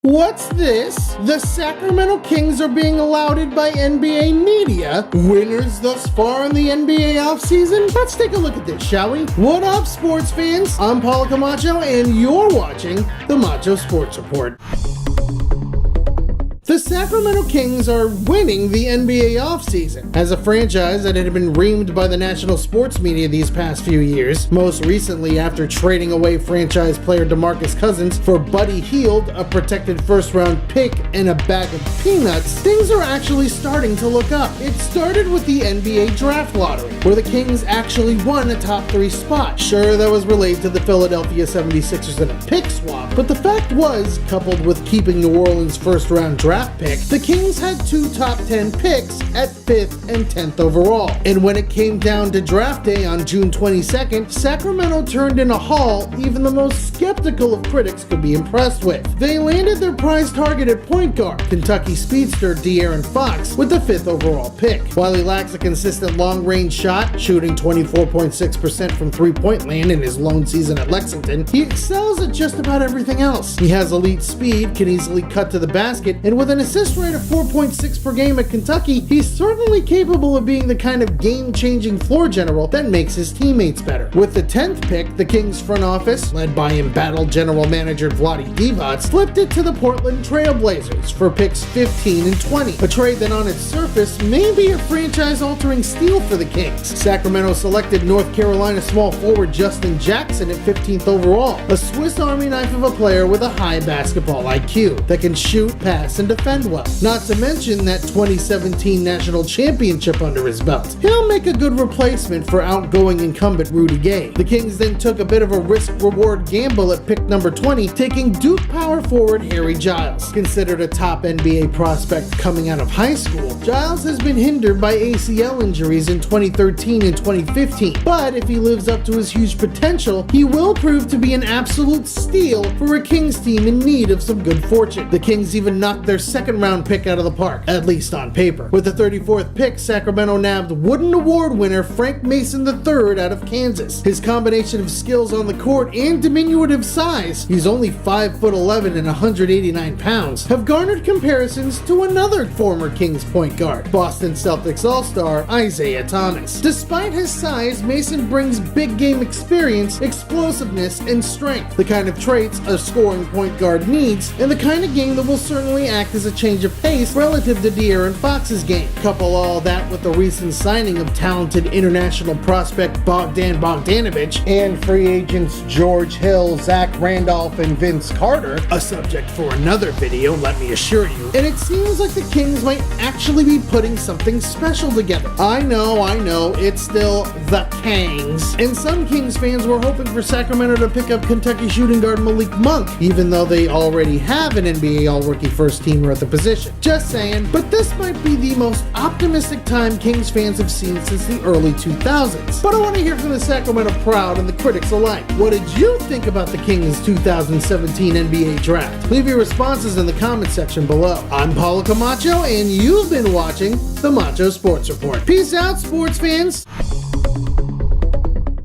What's this? The Sacramento Kings are being lauded by NBA media. Winners thus far in the NBA offseason? Let's take a look at this, shall we? What up, sports fans? I'm Paulo Camacho, and you're watching the Macho Sports Report. The Sacramento Kings are winning the NBA offseason. As a franchise that had been reamed by the national sports media these past few years, most recently after trading away franchise player DeMarcus Cousins for Buddy Hield, a protected first-round pick, and a bag of peanuts, things are actually starting to look up. It started with the NBA draft lottery, where the Kings actually won a top 3 spot. Sure, that was relayed to the Philadelphia 76ers in a pick swap, but the fact was, coupled with keeping New Orleans' first-round draft pick, the Kings had 2 top 10 picks at 5th and 10th overall. And when it came down to draft day on June 22nd, Sacramento turned in a haul even the most skeptical of critics could be impressed with. They landed their prize target at point guard, Kentucky speedster De'Aaron Fox, with the 5th overall pick. While he lacks a consistent long-range shot, shooting 24.6% from three-point land in his lone season at Lexington, he excels at just about everything else. He has elite speed, can easily cut to the basket, and with an assist rate of 4.6 per game at Kentucky, he's certainly capable of being the kind of game-changing floor general that makes his teammates better. With the 10th pick, the Kings front office, led by embattled general manager Vlade Divac, flipped it to the Portland Trail Blazers for picks 15 and 20, a trade that on its surface may be a franchise-altering steal for the Kings. Sacramento selected North Carolina small forward Justin Jackson at 15th overall, a Swiss Army knife of a player with a high basketball IQ that can shoot, pass, and defend well. Not to mention that 2017 national championship under his belt. He'll make a good replacement for outgoing incumbent Rudy Gay. The Kings then took a bit of a risk-reward gamble at pick number 20, taking Duke power forward Harry Giles. Considered a top NBA prospect coming out of high school, Giles has been hindered by ACL injuries in 2013 and 2015, but if he lives up to his huge potential, he will prove to be an absolute steal for a Kings team in need of some good fortune. The Kings even knocked their second-round pick out of the park, at least on paper. With the 34th pick, Sacramento nabbed Wooden Award winner Frank Mason III out of Kansas. His combination of skills on the court and diminutive size, he's only 5'11" and 189 pounds, have garnered comparisons to another former Kings point guard, Boston Celtics All-Star Isaiah Thomas. Despite his size, Mason brings big game experience, explosiveness, and strength, the kind of traits a scoring point guard needs, and the kind of game that will certainly act as a change of pace relative to De'Aaron Fox's game. Couple all that with the recent signing of talented international prospect Bogdan Bogdanovic and free agents George Hill, Zach Randolph, and Vince Carter, a subject for another video, let me assure you, and it seems like the Kings might actually be putting something special together. I know, it's still the Kings, and some Kings fans were hoping for Sacramento to pick up Kentucky shooting guard Malik Monk, even though they already have an NBA All-Rookie first teamer at the position. Just saying, but this might be the most optimistic time Kings fans have seen since the early 2000s. But I want to hear from the Sacramento crowd and the critics alike. What did you think about the Kings' 2017 NBA draft? Leave your responses in the comment section below. I'm Paulo Camacho, and you've been watching the Macho Sports Report. Peace out, sports fans!